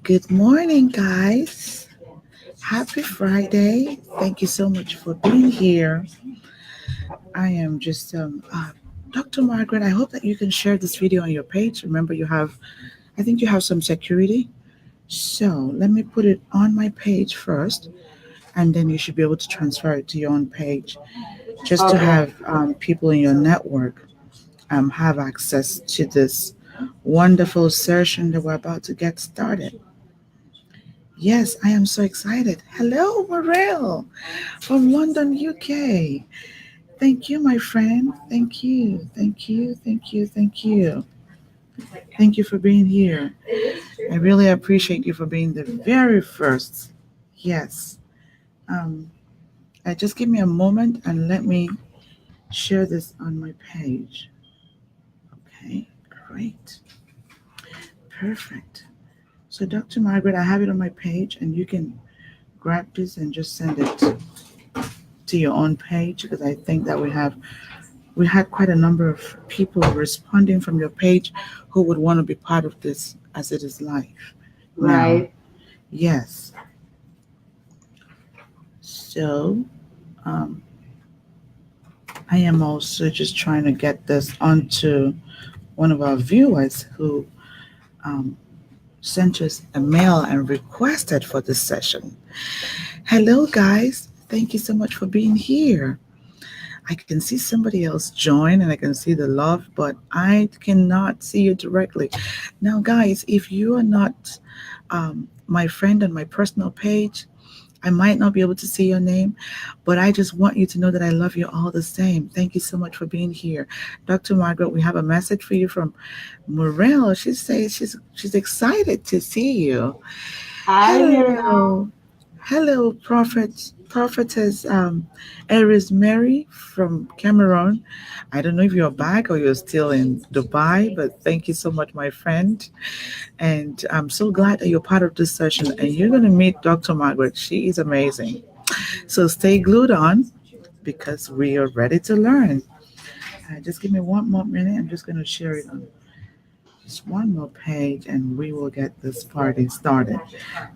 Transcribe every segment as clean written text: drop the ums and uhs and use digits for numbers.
Good morning, guys. Happy Friday. Thank you so much for being here. I am just Dr. Margaret. I hope that you can share this video on your page. Remember, I think you have some security. So let me put it on my page first, and then you should be able to transfer it to your own page just to Okay. have people in your network have access to this wonderful session that we're about to get started. Yes, I am so excited. Hello, Morel from London, UK. Thank you, my friend. Thank you. Thank you. Thank you. Thank you. Thank you for being here. I really appreciate you for being the very first. Yes. Um, just give me a moment and let me share this on my page. Okay, great. Perfect. So, Dr. Margaret, I have it on my page, and you can grab this and just send it to your own page because I think that we had quite a number of people responding from your page who would want to be part of this as it is live now. Right. Yes. So um, I am also just trying to get this onto one of our viewers who um, sent us a mail and requested for this session. Hello, guys. Thank you so much for being here. I can see somebody else join and I can see the love, but I cannot see you directly. Now, guys, if you are not my friend on my personal page, I might not be able to see your name, but I just want you to know that I love you all the same. Thank you so much for being here. Dr. Margaret, we have a message for you from Morel. She says she's excited to see you. Hi, Muriel. Hello. Hello, prophetess Eris Mary from Cameroon. I don't know if you're back or you're still in Dubai, but thank you so much, my friend. And I'm so glad that you're part of this session. And you're going to meet Dr. Margaret. She is amazing. So stay glued on because we are ready to learn. Just give me one more minute. I'm just going to share it on just one more page and we will get this party started.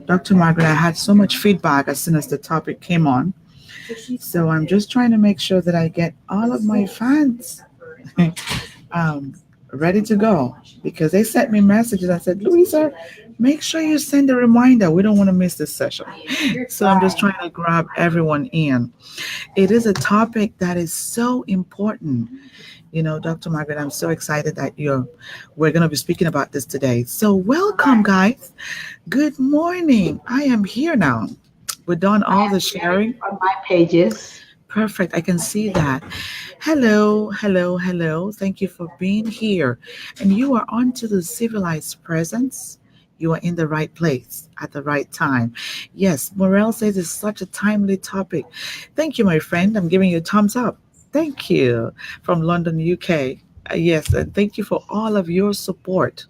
Dr. Margaret, I had so much feedback as soon as the topic came on. So I'm just trying to make sure that I get all of my fans um, ready to go because they sent me messages. I said, Louisa, make sure you send a reminder. We don't want to miss this session. So I'm just Right. trying to grab everyone in. It is a topic that is so important. You know, Dr. Margaret, I'm so excited that we're going to be speaking about this today. So welcome, Right. guys. Good morning. I am here now. We're done I all the am sharing sharing. from my pages. Perfect. I can see that. Hello, hello, hello. Thank you for being here. And you are on to the civilized presence. You are in the right place at the right time. Yes, Morel says it's such a timely topic. Thank you, my friend. I'm giving you a thumbs up. Thank you from London, UK. Yes, and thank you for all of your support.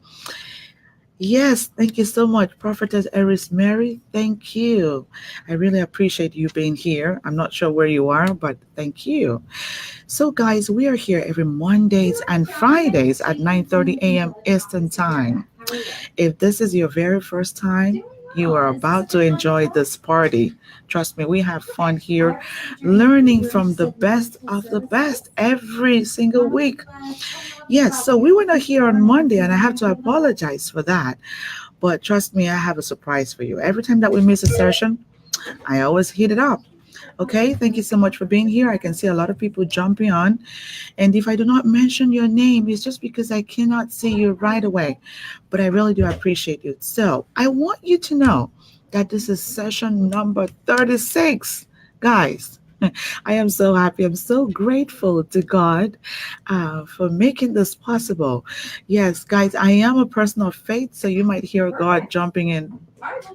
Yes, thank you so much, Prophetess Eris Mary. Thank you. I really appreciate you being here. I'm not sure where you are, but thank you. So, guys, we are here every Mondays and Fridays at 9:30 a.m. Eastern Time. If this is your very first time, you are about to enjoy this party. Trust me, we have fun here, learning from the best of the best every single week. Yes, so we were not here on Monday, and I have to apologize for that. But trust me, I have a surprise for you. Every time that we miss a session, I always heat it up. Okay, thank you so much for being here. I can see a lot of people jumping on. And if I do not mention your name, it's just because I cannot see you right away. But I really do appreciate you. So I want you to know that this is session number 36, guys. I am so happy. I'm so grateful to God for making this possible. Yes, guys, I am a person of faith, so you might hear God jumping in,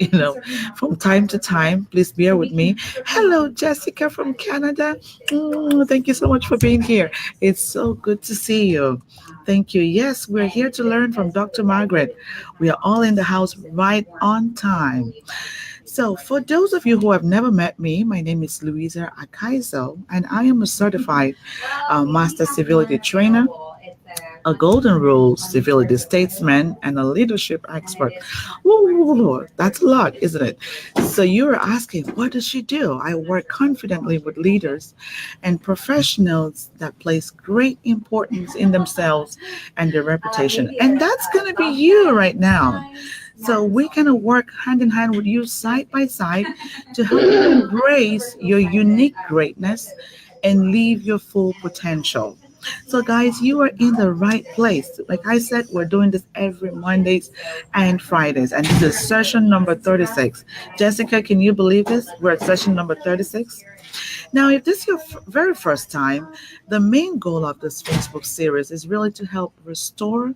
you know, from time to time. Please bear with me. Hello, Jessica from Canada. Thank you so much for being here. It's so good to see you. Thank you. Yes, we're here to learn from Dr. Margaret. We are all in the house right on time. So, for those of you who have never met me, my name is Louisa Akaiso, and I am a certified Master Civility trainer, a golden rule civility statesman, and a leadership expert. Woo, that's a lot, isn't it? So you're asking, what does she do? I work confidently with leaders and professionals that place great importance in themselves and their reputation. And that's going to be you right now. So we kind of work hand in hand with you side by side to help you embrace your unique greatness and live your full potential. So, guys, you are in the right place. Like I said, we're doing this every Mondays and Fridays, and this is session number 36. Jessica, can you believe this? We're at session number 36. Now, if this is your very first time, the main goal of this Facebook series is really to help restore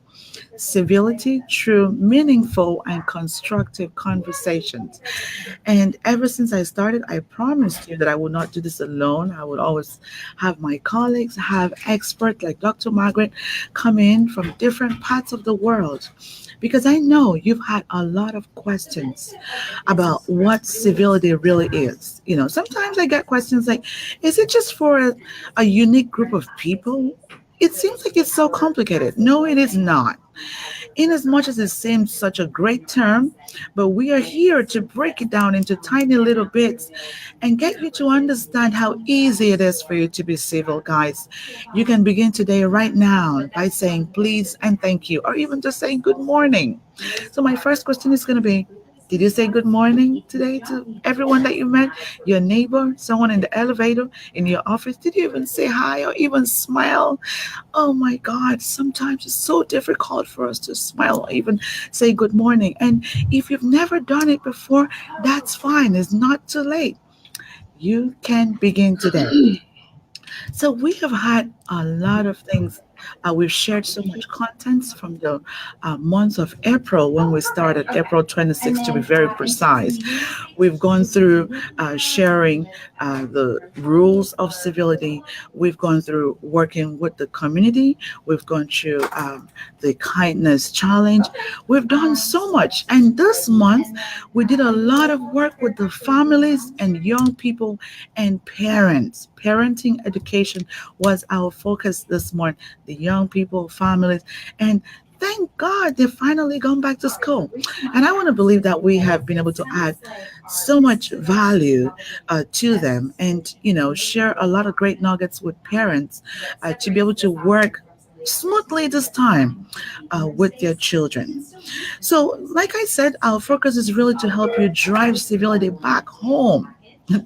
civility through meaningful and constructive conversations. And ever since I started, I promised you that I would not do this alone. I would always have my colleagues, have experts like Dr. Margaret come in from different parts of the world. Because I know you've had a lot of questions about what civility really is. Sometimes I get questions like, is it just for a unique group of people? It seems like it's so complicated. No, it is not. In as much as it seems such a great term, but we are here to break it down into tiny little bits and get you to understand how easy it is for you to be civil, guys. You can begin today right now by saying please and thank you, or even just saying good morning. So, my first question is going to be, did you say good morning today to everyone that you met? Your neighbor, someone in the elevator, in your office? Did you even say hi or even smile? Oh my God, sometimes it's so difficult for us to smile or even say good morning. And if you've never done it before, that's fine. It's not too late. You can begin today. So we have had a lot of things. We've shared so much content from the month of April when we started, April 26th to be very precise. We've gone through sharing the rules of civility. We've gone through working with the community. We've gone through the kindness challenge. We've done so much. And this month, we did a lot of work with the families and young people and parents. Parenting education was our focus this month. The young people, families, and thank God they've finally gone back to school. And I want to believe that we have been able to add so much value to them and, share a lot of great nuggets with parents to be able to work smoothly this time with their children. So, like I said, our focus is really to help you drive civility back home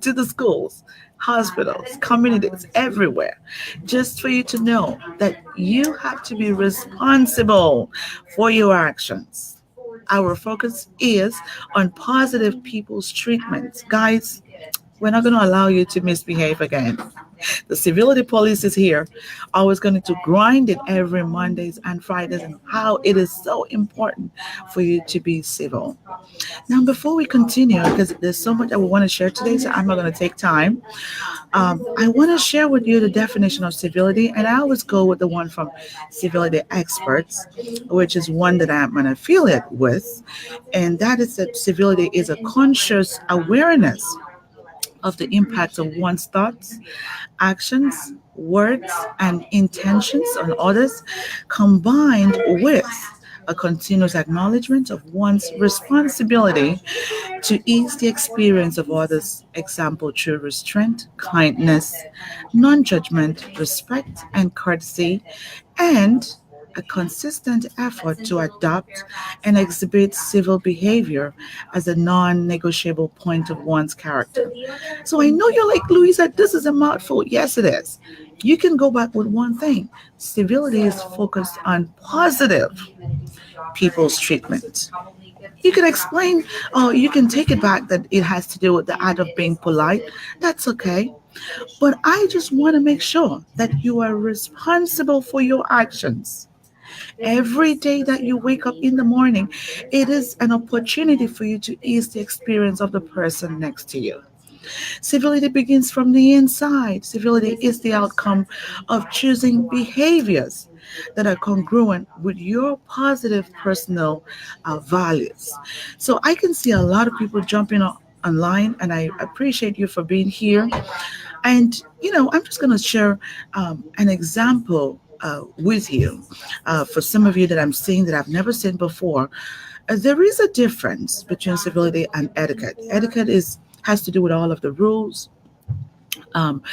to the schools, hospitals, communities, everywhere, just for you to know that you have to be responsible for your actions. Our focus is on positive people's treatment. Guys, we're not going to allow you to misbehave again. The civility police is here, always going to grind it every Mondays and Fridays, and how it is so important for you to be civil. Now, before we continue, because there's so much that we want to share today, so I'm not going to take time. I want to share with you the definition of civility, and I always go with the one from Civility Experts, which is one that I'm an affiliate with, and that is that civility is a conscious awareness of the impact of one's thoughts, actions, words, and intentions on others, combined with a continuous acknowledgement of one's responsibility to ease the experience of others, example through restraint, kindness, non judgment, respect, and courtesy, and a consistent effort to adopt and exhibit civil behavior as a non negotiable point of one's character. So I know you're like, Louisa, this is a mouthful. Yes, it is. You can go back with one thing: civility is focused on positive people's treatment. You can explain, oh, you can take it back that it has to do with the art of being polite. That's okay. But I just want to make sure that you are responsible for your actions. Every day that you wake up in the morning, it is an opportunity for you to ease the experience of the person next to you. Civility begins from the inside. Civility is the outcome of choosing behaviors that are congruent with your positive personal values. So I can see a lot of people jumping online, and I appreciate you for being here. And, I'm just going to share an example with you. For some of you that I'm seeing that I've never seen before, there is a difference between civility and etiquette. Etiquette is has to do with all of the rules um,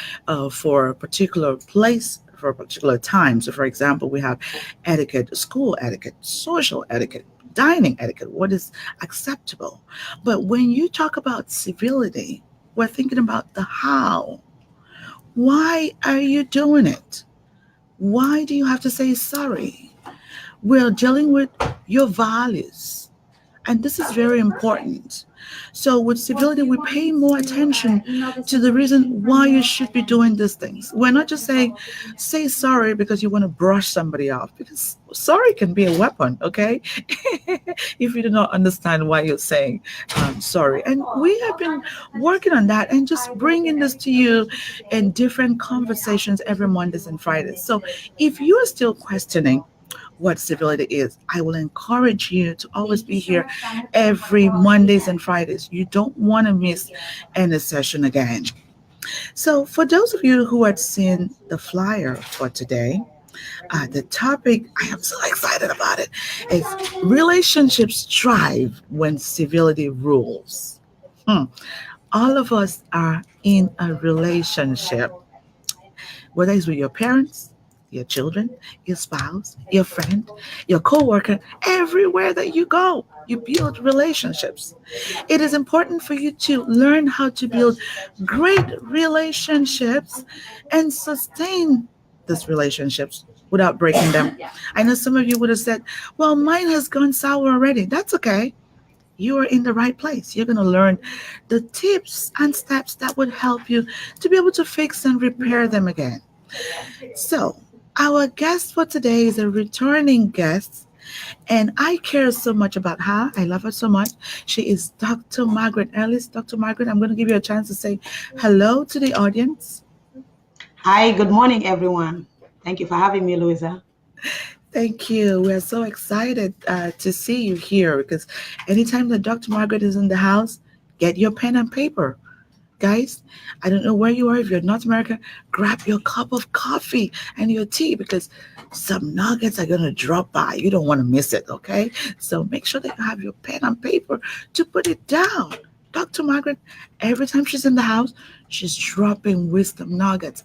for a particular place, for a particular time. So, for example, we have etiquette, school etiquette, social etiquette, dining etiquette, what is acceptable. But when you talk about civility, we're thinking about the how. Why are you doing it? Why do you have to say sorry? We're dealing with your values. And this is very important. So, with civility, we pay more attention to the reason why you should be doing these things. We're not just saying, say sorry because you want to brush somebody off, because sorry can be a weapon, okay? If you do not understand why you're saying sorry. And we have been working on that and just bringing this to you in different conversations every Mondays and Fridays. So, if you are still questioning, what civility is, I will encourage you to always be here every Mondays and Fridays. You don't want to miss any session again. So, for those of you who had seen the flyer for today, the topic, I am so excited about it, is relationships thrive when civility rules. Hmm. All of us are in a relationship, whether it's with your parents, your children, your spouse, your friend, your coworker, everywhere that you go, you build relationships. It is important for you to learn how to build great relationships and sustain these relationships without breaking them. I know some of you would have said, well, mine has gone sour already. That's okay. You are in the right place. You're going to learn the tips and steps that would help you to be able to fix and repair them again. So, our guest for today is a returning guest, and I care so much about her. I love her so much. She is Dr. Margaret Ellis. Dr. Margaret, I'm going to give you a chance to say hello to the audience. Hi, good morning, everyone. Thank you for having me, Louisa. Thank you. We're so excited to see you here because anytime that Dr. Margaret is in the house, get your pen and paper. Guys, I don't know where you are. If you're in North America, grab your cup of coffee and your tea because some nuggets are going to drop by. You don't want to miss it, okay? So make sure that you have your pen and paper to put it down. Dr. Margaret, every time she's in the house, she's dropping wisdom nuggets.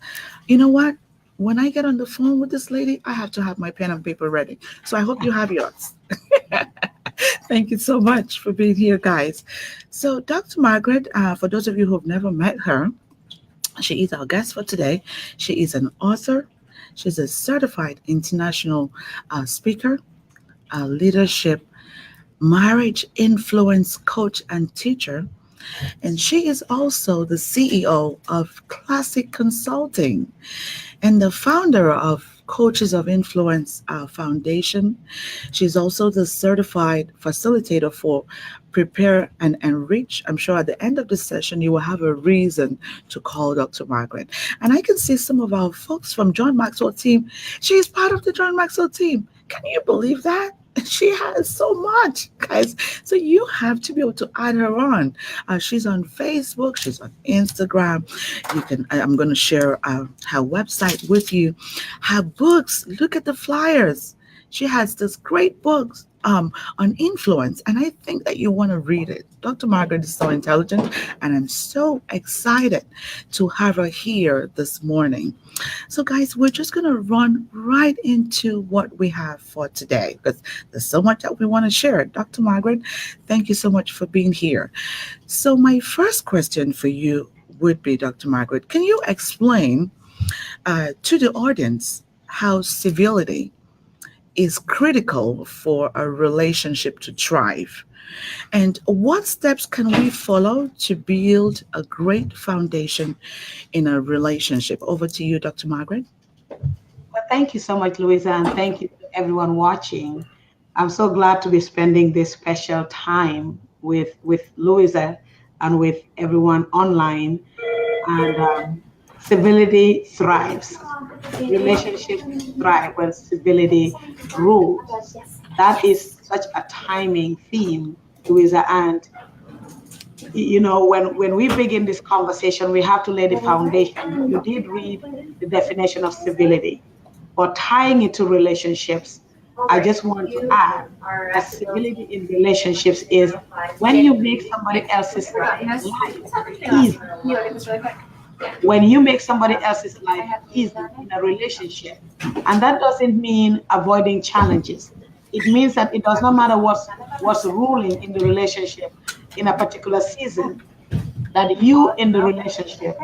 You know what? When I get on the phone with this lady, I have to have my pen and paper ready. So I hope you have yours. Thank you so much for being here, guys. So, Dr. Margaret, for those of you who have never met her, she is our guest for today. She is an author, she's a certified international speaker, a leadership, marriage influence coach, and teacher. And she is also the CEO of Classic Consulting and the founder of Coaches of Influence Foundation. She's also the certified facilitator for Prepare and Enrich. I'm sure at the end of the session, you will have a reason to call Dr. Margaret. And I can see some of our folks from John Maxwell team. She's part of the John Maxwell team. Can you believe that? She has so much, guys. So you have to be able to add her on. She's on Facebook. She's on Instagram. You can. I'm going to share her website with you. Her books. Look at the flyers. She has this great books on influence, and I think that you want to read it. Dr. Margaret is so intelligent, and I'm so excited to have her here this morning. So, guys, we're just going to run right into what we have for today because there's so much that we want to share. Dr. Margaret, thank you so much for being here. So, my first question for you would be, Dr. Margaret, can you explain to the audience how civility is critical for a relationship to thrive? And what steps can we follow to build a great foundation in a relationship? Over to you, Dr. Margaret. Well, thank you so much, Louisa, and thank you to everyone watching. I'm so glad to be spending this special time with Louisa and with everyone online. And civility thrives. Relationships thrive when civility rules. That is such a timing theme, Louisa. And when we begin this conversation, we have to lay the foundation. You did read the definition of civility. or tying it to relationships, I just want to add that civility in relationships is when you make somebody else's life easy. When you make somebody else's life easy in a relationship, and that doesn't mean avoiding challenges. It means that it does not matter what's ruling in the relationship in a particular season, that you in the relationship,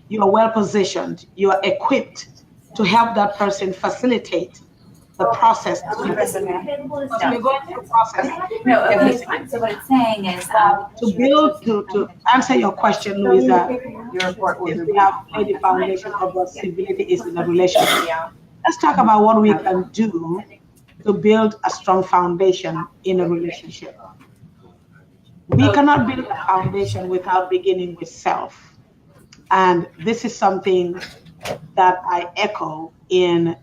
you are well positioned, you are equipped to help that person facilitate the process smoothly. Because we're going through process every single day. But to answer your question, Louisa, since we have laid the foundation of what civility is in a relationship, let's talk about what we can do to build a strong foundation in a relationship. We cannot build a foundation without beginning with self. And this is something that I echo in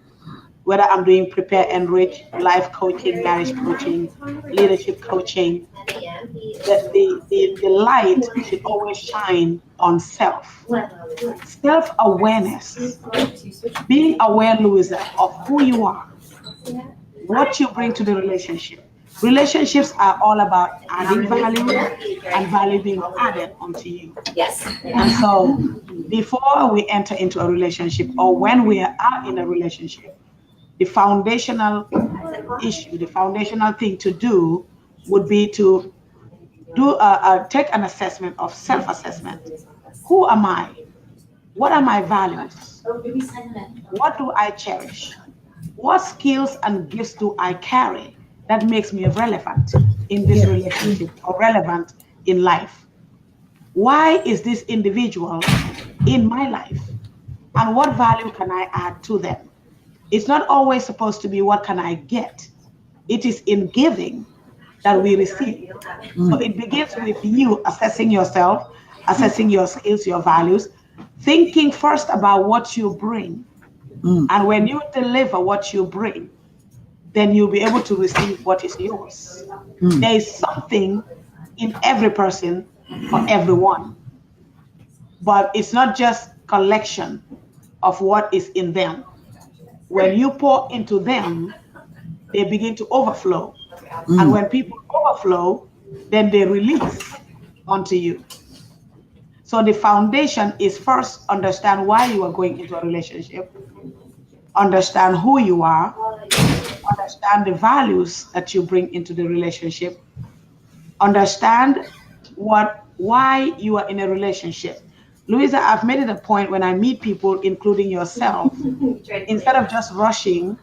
whether I'm doing prepare, enrich, life coaching, marriage coaching, leadership coaching. The light should always shine on self. Self awareness, being aware, Louisa, of who you are, what you bring to the relationship. Relationships are all about adding value and value being added onto you. And so before we enter into a relationship or when we are in a relationship, the foundational issue, the foundational thing to do would be to take an assessment of self-assessment. Who am I? What are my values? What do I cherish? What skills and gifts do I carry that makes me relevant in this relationship or relevant in life? Why is this individual in my life? And what value can I add to them? It's not always supposed to be what can I get. It is in giving that we receive. So it begins with you assessing yourself, assessing your skills, your values, thinking first about what you bring. And when you deliver what you bring, then you'll be able to receive what is yours. There is something in every person for everyone, but it's not just collection of what is in them. When you pour into them, they begin to overflow. And when people overflow, then they release onto you. So the foundation is first understand why you are going into a relationship, understand who you are, understand the values that you bring into the relationship, understand why you are in a relationship. Louisa, I've made it a point when I meet people, including yourself, instead of just rushing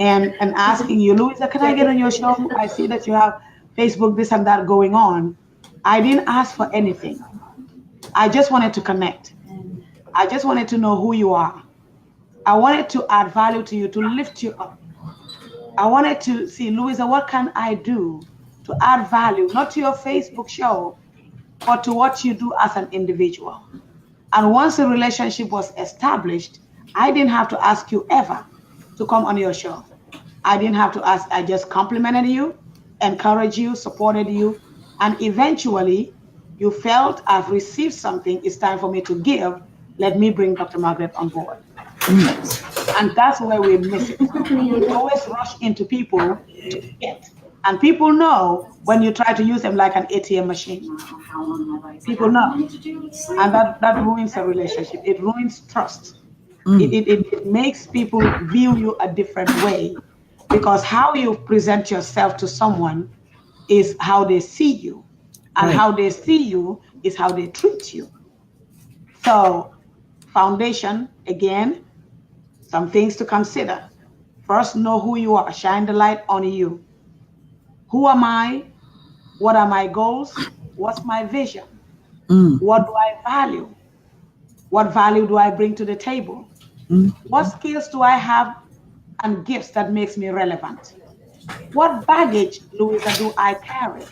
and asking you, Louisa, can I get on your show? I see that you have Facebook, this and that going on. I didn't ask for anything. I just wanted to connect. I just wanted to know who you are. I wanted to add value to you, to lift you up. I wanted to see, Louisa, what can I do to add value, not to your Facebook show, but to what you do as an individual. And once the relationship was established, I didn't have to ask you ever to come on your show. I didn't have to ask. I just complimented you, encouraged you, supported you, and eventually you felt I've received something. It's time for me to give. Let me bring Dr. Margaret on board. And that's where we miss it. We always rush into people to get. And people know when you try to use them like an ATM machine. People know. And that ruins a relationship. It ruins trust. It makes people view you a different way, because how you present yourself to someone is how they see you. And how they see you is how they treat you. So, foundation, again, some things to consider. First, know who you are. Shine the light on you. Who am I? What are my goals? What's my vision? What do I value? What value do I bring to the table? What skills do I have and gifts that makes me relevant? What baggage, Louisa, do I carry?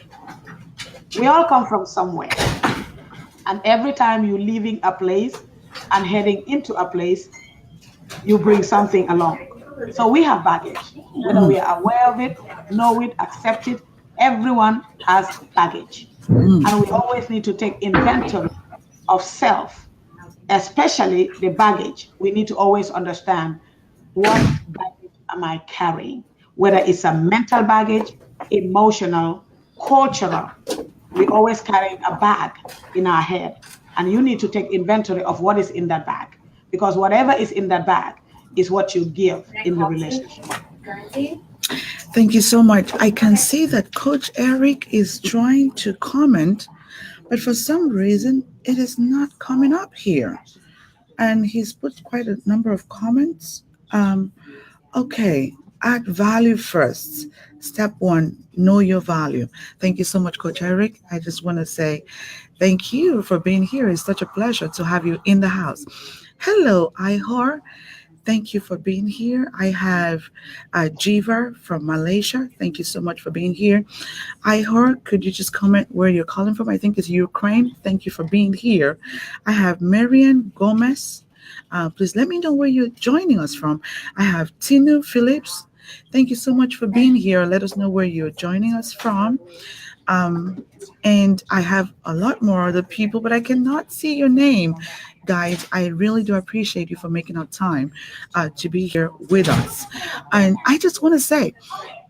We all come from somewhere. And every time you're leaving a place and heading into a place, you bring something along. So we have baggage, whether we are aware of it, know it, accept it. Everyone has baggage. And we always need to take inventory of self, especially the baggage. We need to always understand what baggage am I carrying? Whether it's a mental baggage, emotional, cultural, we always carry a bag in our head. And you need to take inventory of what is in that bag. Because whatever is in that bag is what you give in the relationship. Thank you so much. I can see that Coach Eric is trying to comment, but for some reason it is not coming up here. And he's put quite a number of comments. Okay, add value first. Step one, know your value. Thank you so much, Coach Eric. I just want to say thank you for being here. It's such a pleasure to have you in the house. Hello, Ihor. Thank you for being here. I have Jivar from Malaysia. Thank you so much for being here. Ihor, could you just comment where you're calling from? I think it's Ukraine. Thank you for being here. I have Marian Gomez. Please let me know where you're joining us from. I have Tinu Phillips. Thank you so much for being here. Let us know where you're joining us from. And I have a lot more other people, but I cannot see your name. Guys, I really do appreciate you for making out time to be here with us. And I just want to say,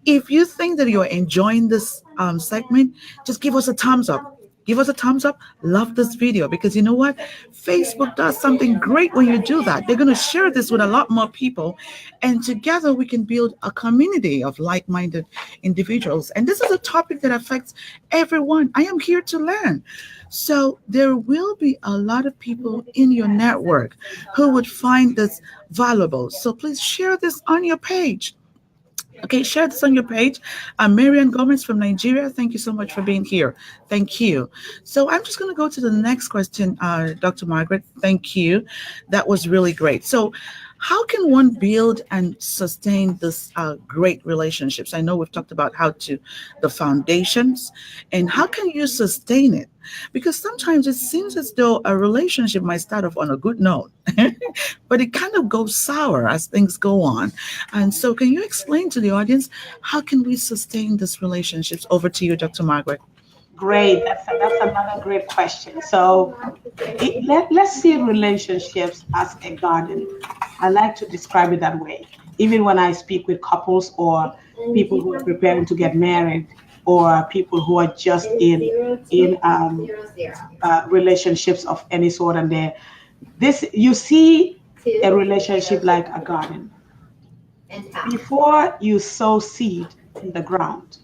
if you think that you're enjoying this segment, just give us a thumbs up. Give us a thumbs up. Love this video because you know what? Facebook does something great when you do that. They're going to share this with a lot more people. And together we can build a community of like-minded individuals. And this is a topic that affects everyone. I am here to learn. So there will be a lot of people in your network who would find this valuable. So please share this on your page. Okay, share this on your page. Marian Gomez from Nigeria, thank you so much for being here. Thank you. So I'm just going to go to the next question, Dr. Margaret. Thank you. That was really great. So how can one build and sustain this great relationships? I know we've talked about the foundations, and how can you sustain it? Because sometimes it seems as though a relationship might start off on a good note, but it kind of goes sour as things go on. And so can you explain to the audience, how can we sustain these relationships? Over to you, Dr. Margaret. Great. That's another great question. So let's see relationships as a garden. I like to describe it that way. Even when I speak with couples or people who are preparing to get married or people who are just in relationships of any sort, and you see a relationship like a garden. Before you sow seed in the ground,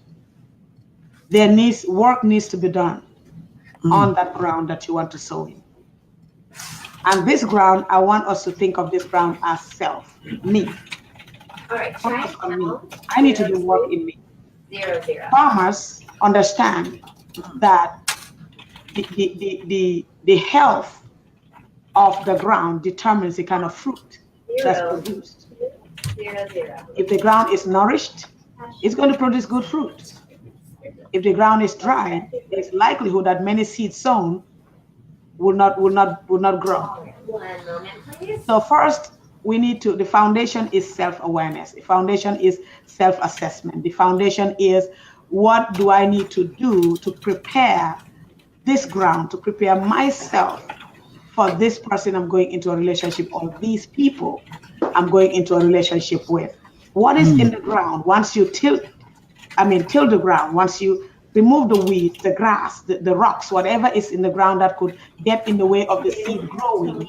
work needs to be done on that ground that you want to sow in. And this ground, I want us to think of this ground as self, me. All right, focus on me. I need to do work in me. 0, 0. Farmers understand that the health of the ground determines the kind of fruit that's produced. 0, 0. If the ground is nourished, it's going to produce good fruit. If the ground is dry, there's likelihood that many seeds sown will not grow. 1 moment, please. So first, the foundation is self-awareness. The foundation is self-assessment. The foundation is, what do I need to do to prepare this ground, to prepare myself for this person I'm going into a relationship, or these people I'm going into a relationship with? What is in the ground? Once you till the ground, once you remove the weeds, the grass, the rocks, whatever is in the ground that could get in the way of the seed growing.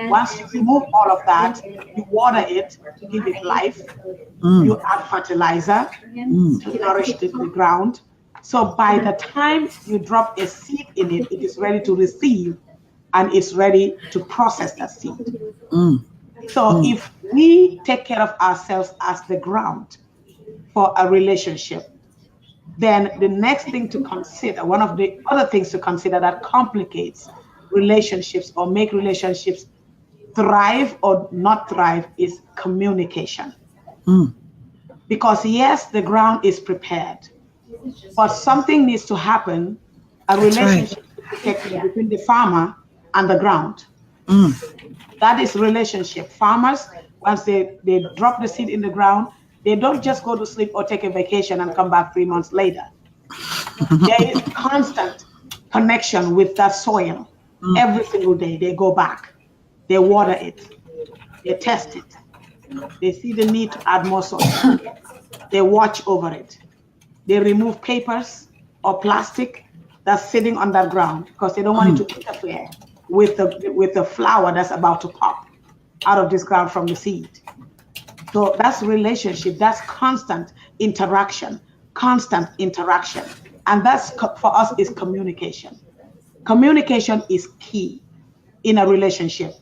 Once you remove all of that, you water it to give it life. You add fertilizer to nourish the ground. So by the time you drop a seed in it, it is ready to receive and it's ready to process that seed. So if we take care of ourselves as the ground for a relationship, then the next thing to consider, one of the other things to consider that complicates relationships or make relationships thrive or not thrive is communication. Because yes, the ground is prepared, but something needs to happen, a relationship between the farmer and the ground. That is relationship. Farmers, once they drop the seed in the ground, they don't just go to sleep or take a vacation and come back 3 months later. There is constant connection with that soil. Every single day they go back, they water it, they test it, They see the need to add more salt. They watch over it. They remove papers or plastic that's sitting on that ground because they don't want it to interfere with the flower that's about to pop out of this ground from the seed. So that's relationship. That's constant interaction, and for us is communication. Communication is key in a relationship.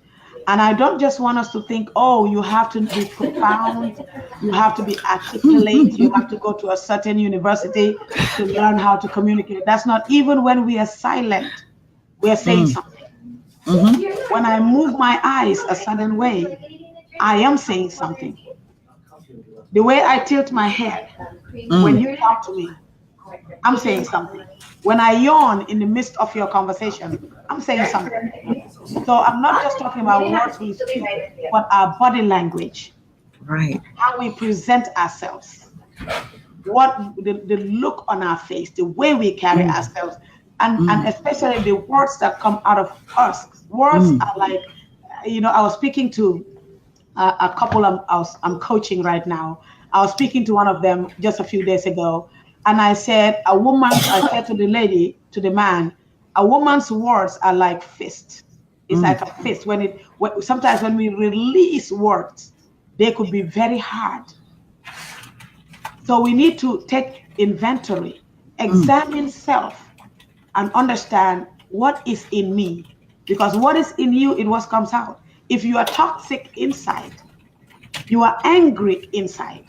And I don't just want us to think, oh, you have to be profound, you have to be articulate, you have to go to a certain university to learn how to communicate. That's not, even when we are silent, we are saying something. When I move my eyes a certain way, I am saying something. The way I tilt my head when you talk to me, I'm saying something. When I yawn in the midst of your conversation, I'm saying something. So I'm not just talking about words we speak, but our body language, Right. how we present ourselves, what the look on our face, the way we carry ourselves, and especially the words that come out of us. Words are like, I was speaking to a couple I'm coaching right now. I was speaking to one of them just a few days ago, and I said, I said to the lady, to the man, a woman's words are like fist. It's like a fist. Sometimes when we release words, they could be very hard. So we need to take inventory, examine self, and understand what is in me. Because what is in you, it what comes out. If you are toxic inside, you are angry inside.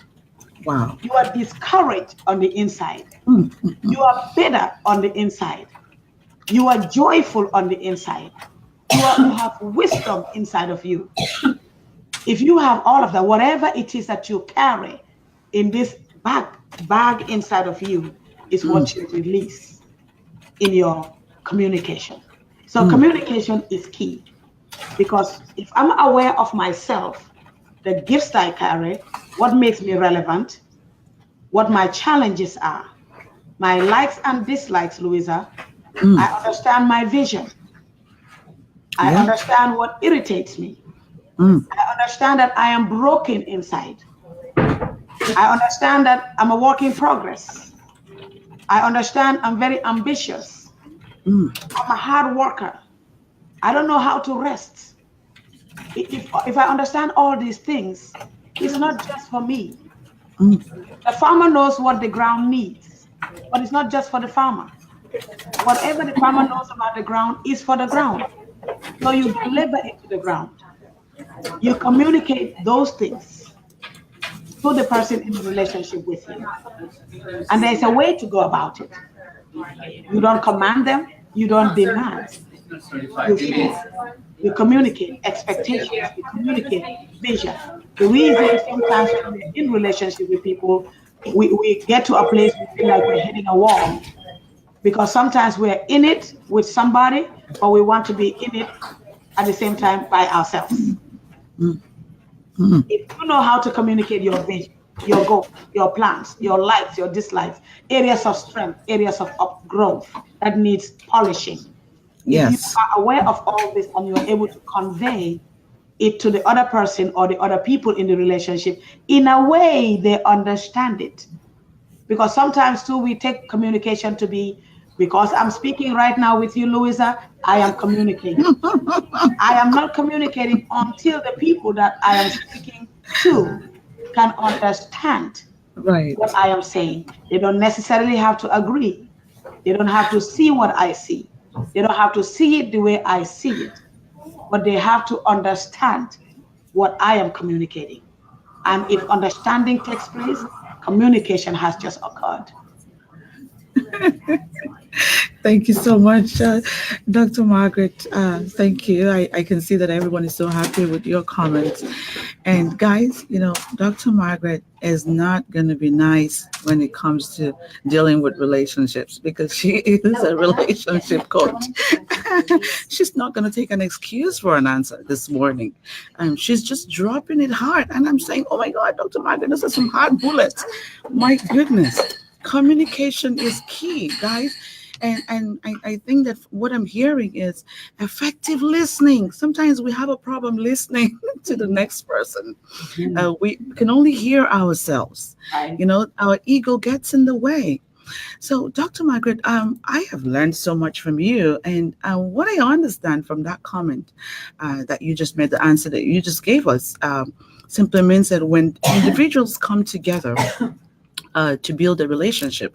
Wow. You are discouraged on the inside. You are bitter on the inside. You are joyful on the inside. You have wisdom inside of you. If you have all of that, whatever it is that you carry in this bag inside of you is what you release in your communication. So communication is key, because if I'm aware of myself, the gifts I carry, what makes me relevant, what my challenges are, my likes and dislikes, Louisa, I understand my vision. I understand what irritates me. I understand that I am broken inside. I understand that I'm a work in progress. I understand I'm very ambitious. I'm a hard worker. I don't know how to rest. If I understand all these things, it's not just for me. The farmer knows what the ground needs, but it's not just for the farmer. Whatever the farmer knows about the ground is for the ground. So you deliver it to the ground. You communicate those things to the person in the relationship with you. And there's a way to go about it. You don't command them, you don't demand. You communicate expectations, you communicate vision. The reason sometimes when we're in relationship with people, we get to a place we feel like we're hitting a wall. Because sometimes we're in it with somebody, but we want to be in it at the same time by ourselves. If you know how to communicate your vision, your goals, your plans, your likes, your dislikes, areas of strength, areas of growth that needs polishing. If you are aware of all this and you're able to convey it to the other person or the other people in the relationship, in a way they understand it. Because sometimes too, we take communication to be, because I'm speaking right now with you, Louisa, I am communicating. I am not communicating until the people that I am speaking to can understand what I am saying. They don't necessarily have to agree. They don't have to see what I see. They don't have to see it the way I see it. But they have to understand what I am communicating. And if understanding takes place, communication has just occurred. Thank you so much, Dr. Margaret. Thank you. I can see that everyone is so happy with your comments. And guys, Dr. Margaret is not going to be nice when it comes to dealing with relationships, because she is a relationship coach. She's not going to take an excuse for an answer this morning. She's just dropping it hard. And I'm saying, oh my God, Dr. Margaret, this is some hard bullets. My goodness. Communication is key, guys. And I think that what I'm hearing is effective listening. Sometimes we have a problem listening to the next person. Mhm. We can only hear ourselves. Right. Our ego gets in the way. So, Dr. Margaret, I have learned so much from you. And what I understand from that comment that you just made, the answer that you just gave us, simply means that when individuals come together to build a relationship,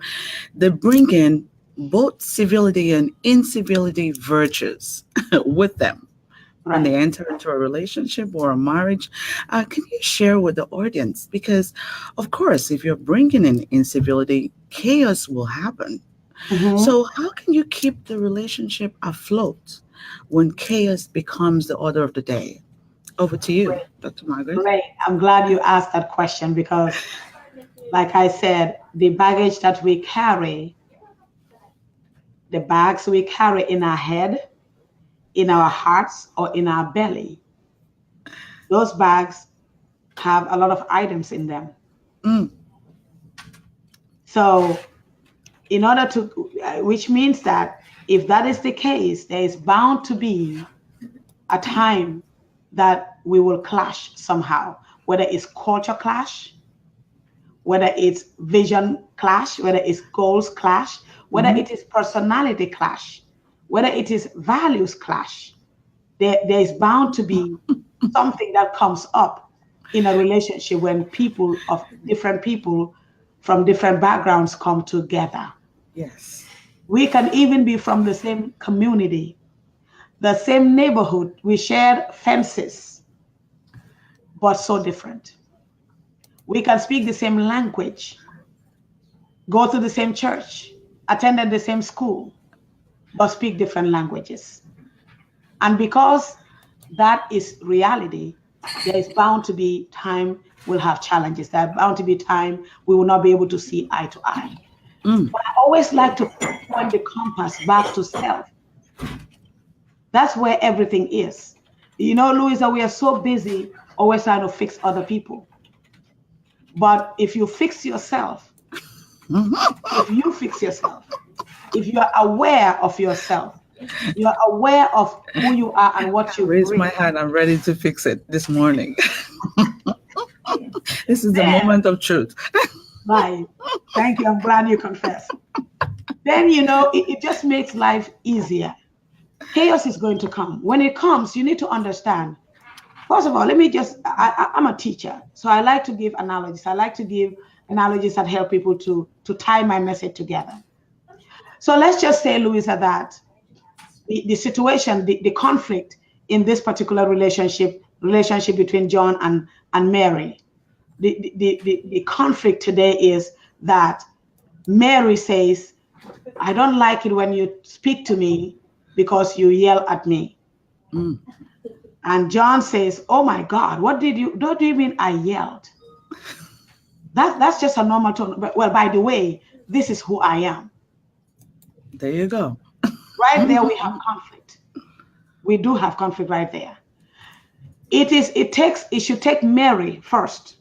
they bring in both civility and incivility virtues with them when they Right. enter into a relationship or a marriage. Can you share with the audience? Because, of course, if you're bringing in incivility, chaos will happen. Hmm. So, how can you keep the relationship afloat when chaos becomes the order of the day? Over to you, Great. Dr. Margaret. Great. I'm glad you asked that question because, like I said, the baggage that we carry, the bags we carry in our head, in our hearts, or in our belly, those bags have a lot of items in them. Mm, So, in order to, which means that if that is the case, there is bound to be a time that we will clash somehow, whether it's culture clash, whether it's vision clash, whether it's goals clash, whether mhm. it is personality clash, whether it is values clash. There is bound to be something that comes up in a relationship when people from different backgrounds come together. Yes. We can even be from the same community, the same neighborhood. We share fences, but so different. We can speak the same language, go to the same church, attended the same school, but speak different languages. And because that is reality, there is bound to be time we'll have challenges. There's bound to be time we will not be able to see eye to eye. Mm, But I always like to point the compass back to self. That's where everything is. Louisa, we are so busy always trying to fix other people. But if you fix yourself, if you fix yourself, if you are aware of yourself, you are aware of who you are and what you raise my bring, hand. I'm ready to fix it this morning. This is the then, moment of truth. right, thank you, I'm glad you confess. Then, it just makes life easier. Chaos is going to come. When it comes, you need to understand. First of all, let me just, I'm a teacher, so I like to give analogies. I like to give analogies that help people to tie my message together. So let's just say, Louisa, that the situation, the conflict in this particular relationship between John and Mary, the conflict today is that Mary says, I don't like it when you speak to me because you yell at me. Mm, And John says, oh my God, what do you mean I yelled? That's just a normal tone. But, well, by the way, this is who I am. there you go. Right there, we have conflict. We do have conflict right there. It should take Mary first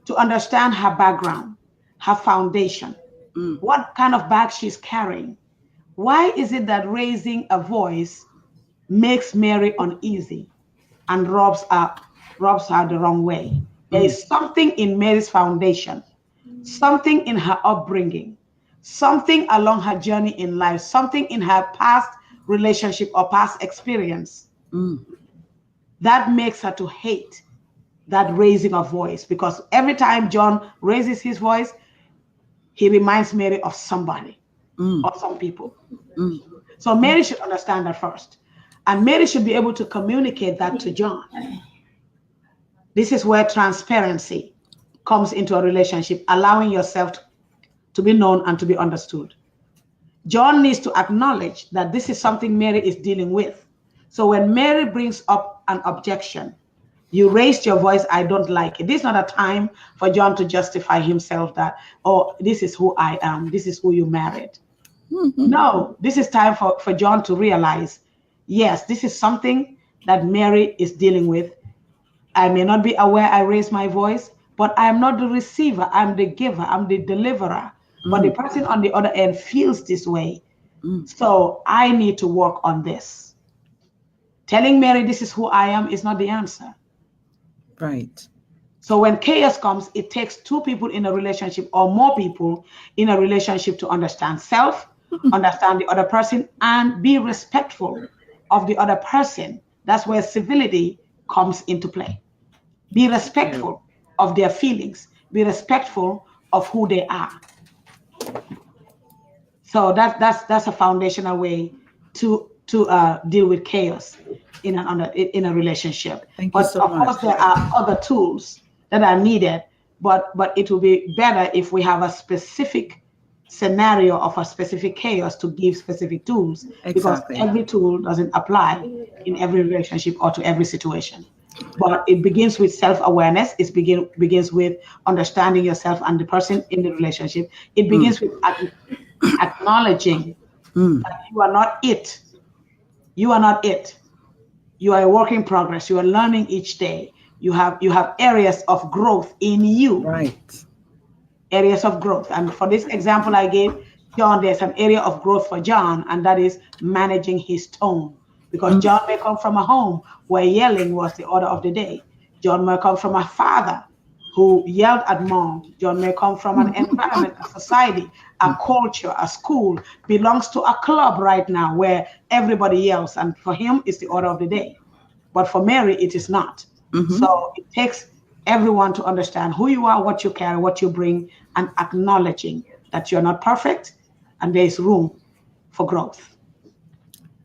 to understand her background, her foundation, Mm, what kind of bag she's carrying. Why is it that raising a voice makes Mary uneasy and rubs her the wrong way? There mm, is something in Mary's foundation, something in her upbringing, something along her journey in life, something in her past relationship or past experience mm, that makes her to hate that raising of voice, because every time John raises his voice, he reminds Mary of somebody mm, or some people. mm, So Mary should understand that first. And Mary should be able to communicate that to John. This is where transparency comes into a relationship, allowing yourself to be known and to be understood. John needs to acknowledge that this is something Mary is dealing with. So when Mary brings up an objection, you raised your voice, I don't like it. This is not a time for John to justify himself that, oh, this is who I am, this is who you married. mm, No, this is time for John to realize, yes, this is something that Mary is dealing with. I may not be aware I raise my voice, but I am not the receiver. I'm the giver. I'm the deliverer. But the mm, person on the other end feels this way. Mm. So I need to work on this. Telling Mary this is who I am is not the answer. Right. So when chaos comes, it takes two people in a relationship or more people in a relationship to understand self, understand the other person, and be respectful of the other person. That's where civility comes into play. Be Thank you. respectful of their feelings. Be respectful of who they are. So that's a foundational way to deal with chaos in a relationship. Thank you But so of much. course, there are other tools that are needed. But it will be better if we have a specific scenario of a specific chaos to give specific tools, because Exactly. every tool doesn't apply in every relationship or to every situation. But it begins with self-awareness. Begins with understanding yourself and the person in the relationship. It Mm. begins with acknowledging Mm. that you are not it. You are not it. You are a work in progress. You are learning each day. You have areas of growth in you, Right. areas of growth. And for this example I gave, John, there's an area of growth for John, and that is managing his tone. Because Mm. John may come from a home where yelling was the order of the day. John may come from a father who yelled at mom. John may come from an environment, a society, a culture, a school, belongs to a club right now where everybody yells. And for him, it's the order of the day. But for Mary, it is not. Mm-hmm. So it takes everyone to understand who you are, what you carry, what you bring, and acknowledging that you're not perfect and there's room for growth.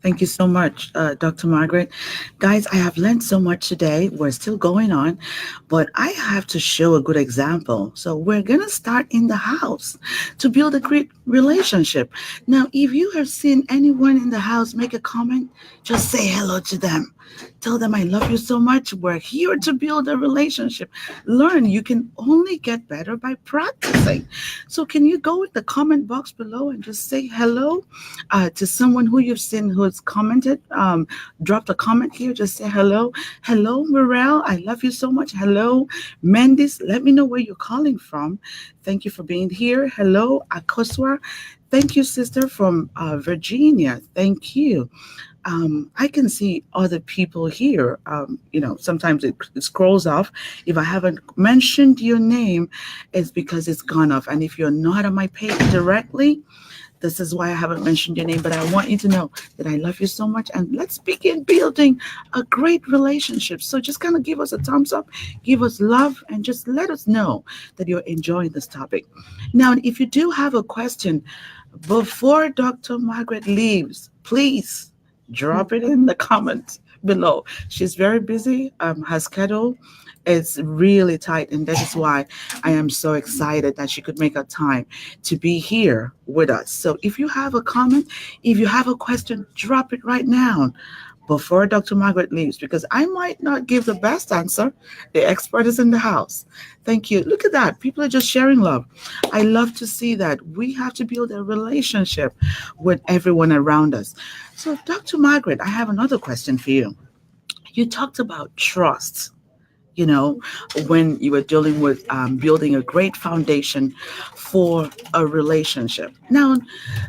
Thank you so much, Dr. Margaret. Guys, I have learned so much today. We're still going on, but I have to show a good example. So we're going to start in the house to build a great relationship. Now, if you have seen anyone in the house make a comment, just say hello to them. Tell them I love you so much. We're here to build a relationship. Learn. You can only get better by practicing. So can you go in the comment box below and just say hello to someone who you've seen who has commented? Dropped a comment here. Just say hello. Hello, Morel. I love you so much. Hello, Mandis. Let me know where you're calling from. Thank you for being here. Hello, Akoswa. Thank you, sister from Virginia. Thank you. I can see other people here. Sometimes it scrolls off. If I haven't mentioned your name, it's because it's gone off. And if you're not on my page directly, this is why I haven't mentioned your name. But I want you to know that I love you so much. And let's begin building a great relationship. So just kind of give us a thumbs up, give us love, and just let us know that you're enjoying this topic. Now, if you do have a question before Dr. Margaret leaves, please drop it in the comments below. She's very busy. Her schedule is really tight, and that is why I am so excited that she could make a time to be here with us. So if you have a comment, if you have a question, drop it right now before Dr. Margaret leaves, because I might not give the best answer. The expert is in the house. Thank you. Look at that. People are just sharing love. I love to see that. We have to build a relationship with everyone around us. So, Dr. Margaret, I have another question for you. You talked about trust, when you were dealing with building a great foundation for a relationship. Now,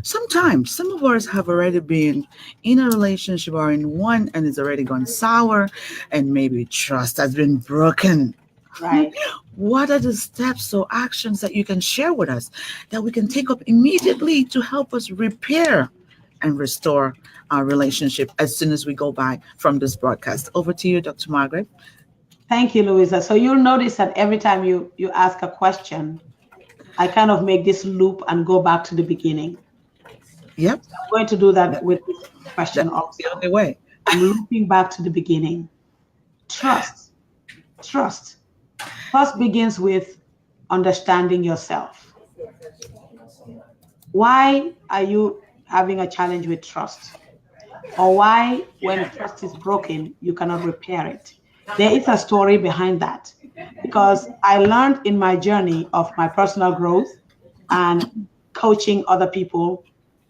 sometimes some of us have already been in a relationship or in one and it's already gone sour, and maybe trust has been broken. Right. What are the steps or actions that you can share with us that we can take up immediately to help us repair and restore our relationship as soon as we go by from this broadcast? Over to you, Dr. Margaret. Thank you, Louisa. So you'll notice that every time you ask a question, I kind of make this loop and go back to the beginning. Yep, I'm going to do that that, with this question that's the also. only way. I'm looping back to the beginning. Trust. Trust. Trust begins with understanding yourself. Why are you having a challenge with trust? Or why, when trust is broken, you cannot repair it? There is a story behind that, because I learned in my journey of my personal growth and coaching other people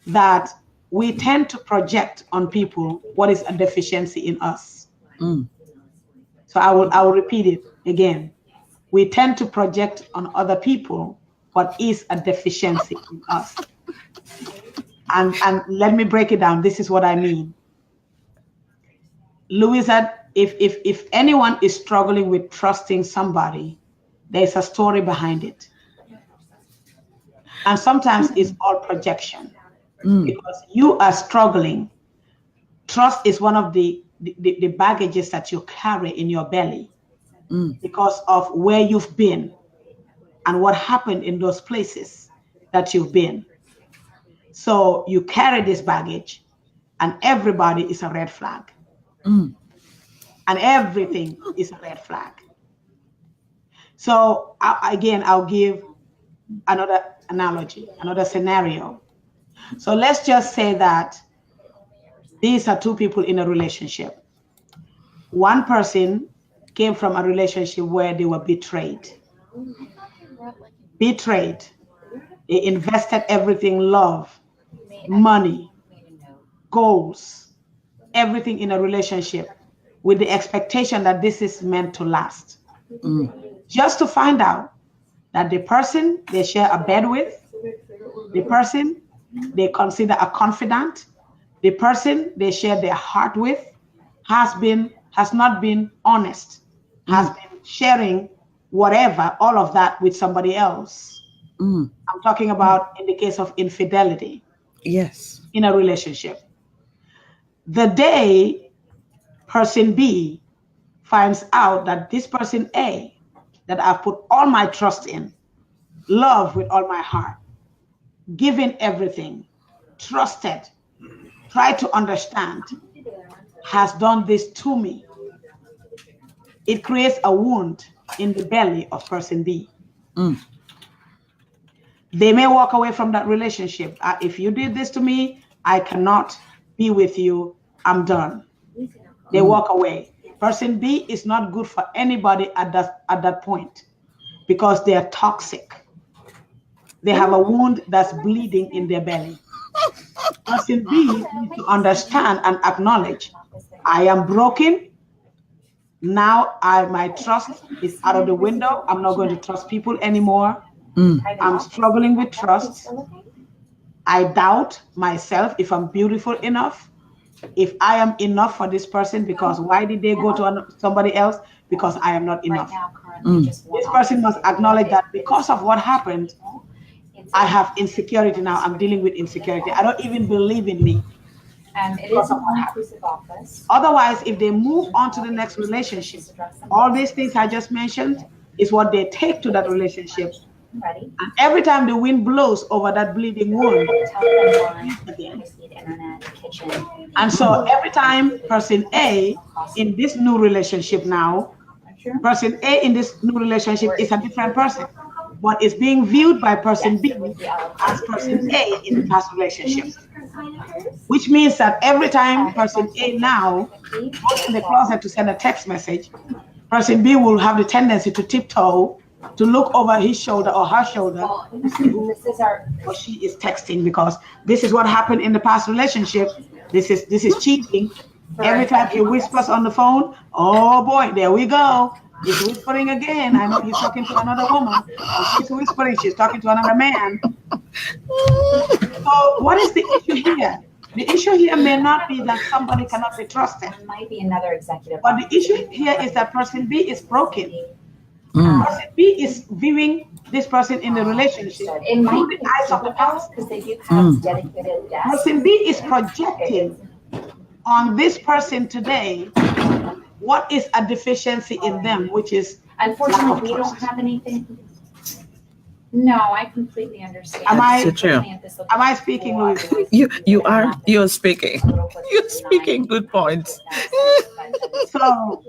that we tend to project on people what is a deficiency in us. Mm, So I will repeat it again. We tend to project on other people what is a deficiency in us. And let me break it down. This is what I mean. Louisa, if anyone is struggling with trusting somebody, there's a story behind it. And sometimes it's all projection because you are struggling. Trust is one of the baggages that you carry in your belly because of where you've been and what happened in those places that you've been. So you carry this baggage, and everybody is a red flag. And everything is a red flag. So I'll give another analogy, another scenario. So let's just say that these are two people in a relationship. One person came from a relationship where they were betrayed. Betrayed. They invested everything, love, money, goals, everything in a relationship with the expectation that this is meant to last. Just to find out that the person they share a bed with, the person they consider a confidant, the person they share their heart with has not been honest, has been sharing whatever, all of that with somebody else. I'm talking about in the case of infidelity. Yes. In a relationship. The day person B finds out that this person A, that I've put all my trust in, love with all my heart, given everything, trusted, tried to understand, has done this to me, it creates a wound in the belly of person B. They may walk away from that relationship. If you did this to me, I cannot be with you. I'm done. They walk away. Person B is not good for anybody at that point because they are toxic. They have a wound that's bleeding in their belly. Person B needs to understand and acknowledge, I am broken. Now my trust is out of the window. I'm not going to trust people anymore. I'm struggling with trust. I doubt myself if I'm beautiful enough, if I am enough for this person, because why did they go to somebody else? Because I am not enough. This person must acknowledge that because of what happened, I have insecurity now. I'm dealing with insecurity. I don't even believe in me. It is an all-inclusive office. Otherwise, if they move on to the next relationship, all these things I just mentioned is what they take to that relationship. Ready? And every time the wind blows over that bleeding wound, and so every time person A in this new relationship now, person A in this new relationship is a different person, but is being viewed by person B as person A in the past relationship. Which means that every time person A now goes in the closet to send a text message, person B will have the tendency to tiptoe, to look over his shoulder or her shoulder to see who or she is texting, because this is what happened in the past relationship. This is cheating. Every time he whispers on the phone, oh boy, there we go. He's whispering again. I know he's talking to another woman. She's whispering, she's talking to another man. So what is the issue here? The issue here may not be that somebody cannot be trusted. There might be another executive. But the issue here is that person B is broken. Person B is viewing this person in the relationship In through the eyes of the past. because they do have dedicated desks. Person B is projecting on this person today what is a deficiency in them, which is Unfortunately, we don't have anything. No, I completely understand. Am I- So true. Am I speaking, Louisa? You're speaking. You're speaking good points. So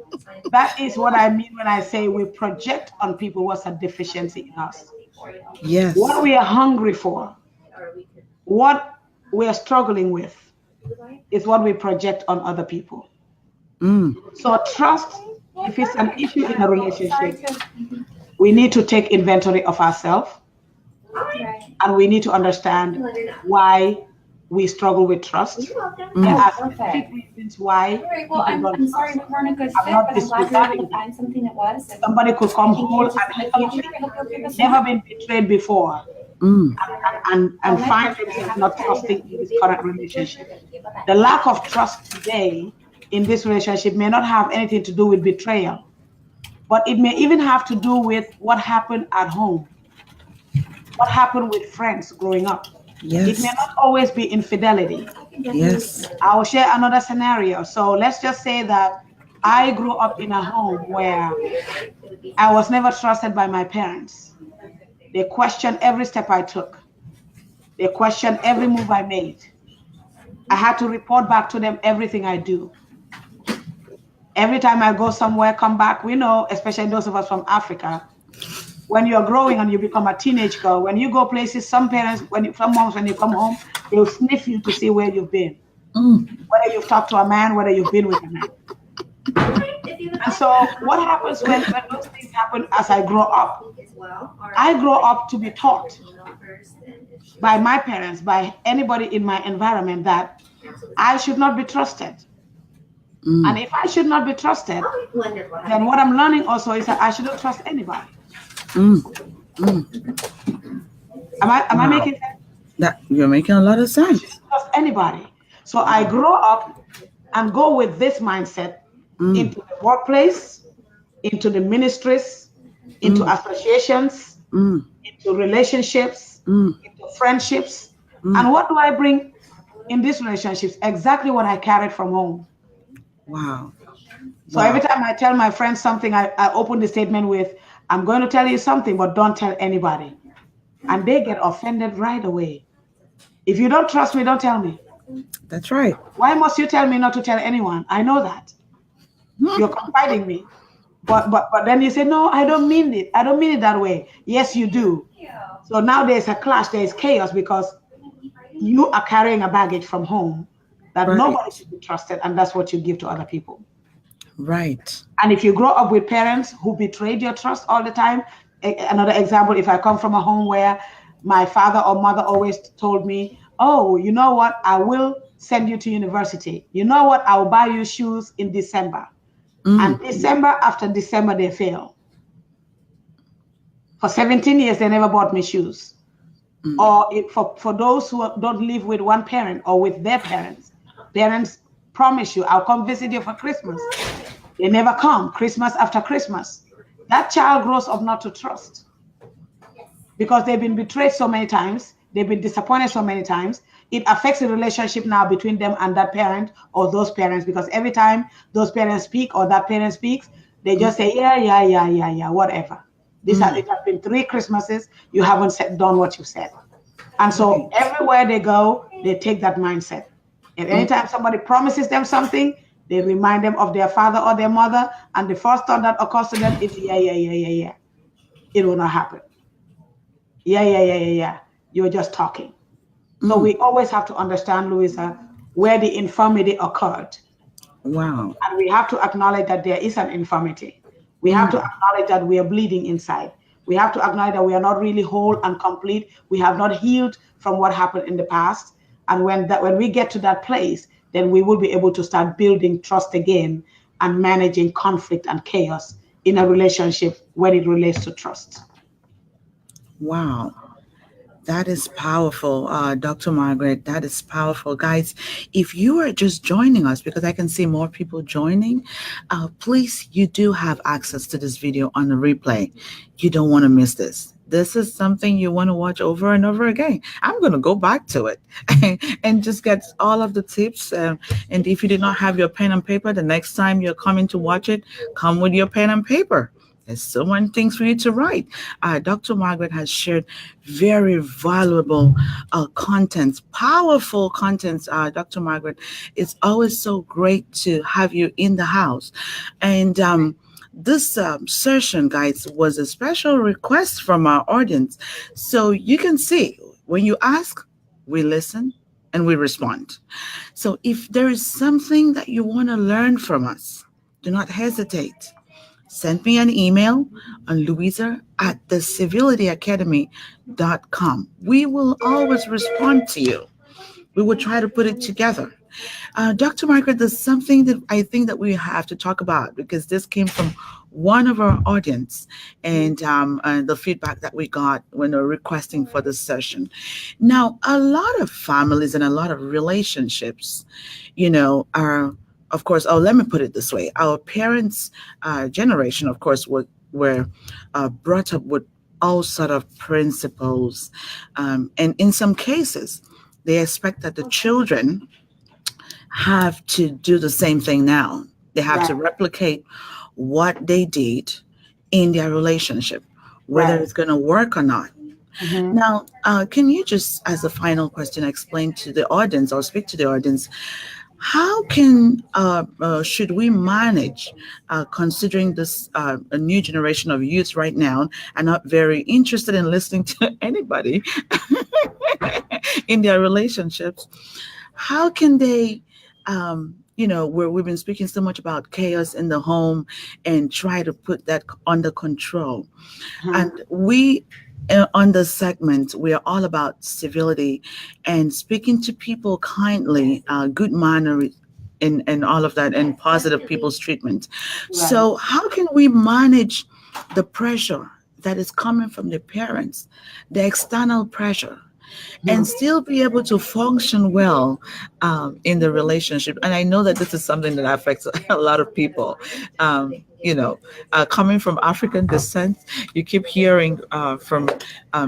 that is what I mean when I say we project on people what's a deficiency in us. Yes. What we are hungry for, what we are struggling with, is what we project on other people. So trust, if it's an issue in a relationship, we need to take inventory of ourselves, and we need to understand why we struggle with trust. There are specific reasons why. All right, well, I'm sorry we weren't a good fit, I'm not but I'm glad we were able disregarding to find something that was. Somebody could come whole and healthy, never been betrayed before, Mm. and find themselves not trusting in this current relationship. The lack of trust today in this relationship may not have anything to do with betrayal, but it may even have to do with what happened at home, what happened with friends growing up. It may Yes. not always be infidelity. Yes. I will share another scenario. So let's just say that I grew up in a home where I was never trusted by my parents. They questioned every step I took. They questioned every move I made. I had to report back to them everything I do. Every time I go somewhere, come back, we know, especially those of us from Africa, when you're growing and you become a teenage girl, when you go places, some parents, some moms, when you come home, they'll sniff you to see where you've been, Mm. whether you've talked to a man, whether you've been with a man. And so what happens when those things happen as I grow up? I grow up to be taught by my parents, by anybody in my environment, that I should not be trusted. And Mm. if I should not be trusted, then what I'm learning also is that I shouldn't trust anybody. Mm. Mm. Am I Wow. making sense? That you're making a lot of I shouldn't sense. trust anybody. So I grow up and go with this mindset Mm. into the workplace, into the ministries, into Mm. associations, Mm. into relationships, Mm. into friendships. Mm. And what do I bring in these relationships? Exactly what I carried from home. Wow. So every Wow. time I tell my friends something, I open the statement with, I'm going to tell you something, but don't tell anybody. And they get offended right away. If you don't trust me, don't tell me. That's right. Why must you tell me not to tell anyone? I know that. You're confiding me. But then you say, no, I don't mean it. I don't mean it that way. Yes, you do. So now there's a clash, there's chaos because you are carrying a baggage from home that nobody Right. should be trusted, and that's what you give to other people. Right. And if you grow up with parents who betrayed your trust all the time, another example, if I come from a home where my father or mother always told me, oh, you know what, I will send you to university. You know what, I will buy you shoes in December. And Mm. December after December, they fail. For 17 years, they never bought me shoes. Mm. Or for those who don't live with one parent or with their parents, parents promise you, I'll come visit you for Christmas. They never come, Christmas after Christmas. That child grows up not to trust because they've been betrayed so many times, they've been disappointed so many times. It affects the relationship now between them and that parent or those parents because every time those parents speak or that parent speaks, they just say, yeah, yeah, yeah, yeah, yeah, whatever. Mm. It has been 3 Christmases, you haven't done what you said. And so Right. everywhere they go, they take that mindset. And Mm. anytime somebody promises them something, they remind them of their father or their mother, and the first thought that occurs to them is, yeah, yeah, yeah, yeah, yeah. It will not happen. Yeah, yeah, yeah, yeah, yeah. You're just talking. So Mm. we always have to understand, Louisa, where the infirmity occurred. Wow. And we have to acknowledge that there is an infirmity. We have to Mm. acknowledge that we are bleeding inside. We have to acknowledge that we are not really whole and complete. We have not healed from what happened in the past. And when we get to that place, then we will be able to start building trust again and managing conflict and chaos in a relationship when it relates to trust. Wow. That is powerful, Dr. Margaret. That is powerful. Guys, if you are just joining us, because I can see more people joining, please, you do have access to this video on the replay. You don't want to miss this. This is something you want to watch over and over again. I'm going to go back to it and just get all of the tips. And if you did not have your pen and paper, the next time you're coming to watch it, come with your pen and paper. There's so many things for you to write. Dr. Margaret has shared very valuable contents, powerful contents. Dr. Margaret, it's always so great to have you in the house. And this session, guys, was a special request from our audience. So you can see when you ask, we listen and we respond. So if there is something that you want to learn from us, do not hesitate. Send me an email on Louisa at the civilityacademy.com. We will always respond to you. We would try to put it together. Dr. Margaret, there's something that I think that we have to talk about because this came from one of our audience and the feedback that we got when we were requesting for this session. Now, a lot of families and a lot of relationships, are, of course, oh, let me put it this way. Our parents' generation, of course, were brought up with all sort of principles. And in some cases, they expect that the children have to do the same thing now. They have Right, to replicate what they did in their relationship, whether right. it's going to work or not. Hmm. Now, can you just, as a final question, explain to the audience or speak to the audience how can should we manage considering this a new generation of youth right now are not very interested in listening to anybody in their relationships? How can they, where we've been speaking so much about chaos in the home and try to put that under control? And we, on this segment, we are all about civility and speaking to people kindly, good manner, and all of that, and positive people's treatment. Right. So, how can we manage the pressure that is coming from the parents, the external pressure, and Mhm. still be able to function well in the relationship? And I know that this is something that affects a lot of people. Coming from African descent, you keep hearing from